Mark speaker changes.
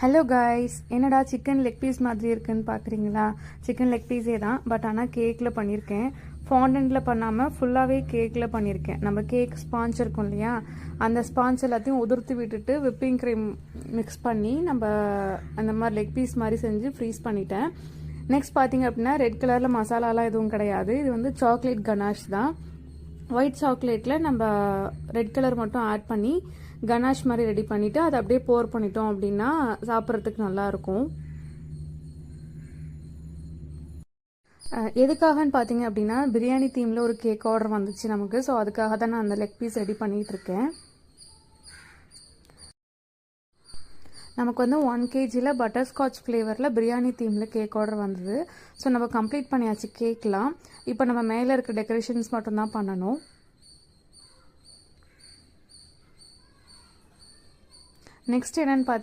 Speaker 1: Hello guys, என்னடா chicken leg piece மாதிரி இருக்குன்னு பார்க்குறீங்களா? சிக்கன் லெக் பீஸே தான், பட் ஆனால் கேக்கில் பண்ணியிருக்கேன். ஃபாண்டன்ட்டில் பண்ணாமல் ஃபுல்லாகவே கேக்கில் பண்ணியிருக்கேன். நம்ம கேக் ஸ்பாஞ்ச் இருக்கும் இல்லையா, அந்த ஸ்பாஞ்ச் எல்லாத்தையும் உதிர்த்து விட்டுட்டு விப்பிங் க்ரீம் மிக்ஸ் பண்ணி நம்ம அந்த மாதிரி லெக் பீஸ் மாதிரி செஞ்சு ஃப்ரீஸ் பண்ணிட்டேன். நெக்ஸ்ட் பார்த்தீங்க அப்படின்னா ரெட் கலரில் மசாலாலாம் எதுவும் கிடையாது. இது வந்து சாக்லேட் கனாஷ் தான். ஒயிட் சாக்லேட்டில் நம்ம ரெட் கலர் மட்டும் ஆட் பண்ணி கனாஷ் மாதிரி ரெடி பண்ணிவிட்டு அதை அப்படியே போர் பண்ணிட்டோம் அப்படின்னா சாப்பிட்றதுக்கு நல்லாயிருக்கும். எதுக்காகன்னு பார்த்தீங்க அப்படின்னா பிரியாணி தீமில் ஒரு கேக் ஆர்டர் வந்துச்சு நமக்கு. ஸோ அதுக்காக தான் நான் அந்த லெக் பீஸ் ரெடி பண்ணிகிட்டு இருக்கேன். நமக்கு வந்து 1 kg பட்டர்ஸ்காட்ச் ஃப்ளேவரில் பிரியாணி தீமில் கேக் ஆர்டர் வந்தது. ஸோ நம்ம கம்ப்ளீட் பண்ணியாச்சு கேக்லாம். இப்போ நம்ம மேலே இருக்க டெக்கரேஷன்ஸ் மட்டும்தான் பண்ணணும். நெக்ஸ்ட் என்னென்னு பார்த்தீங்கன்னா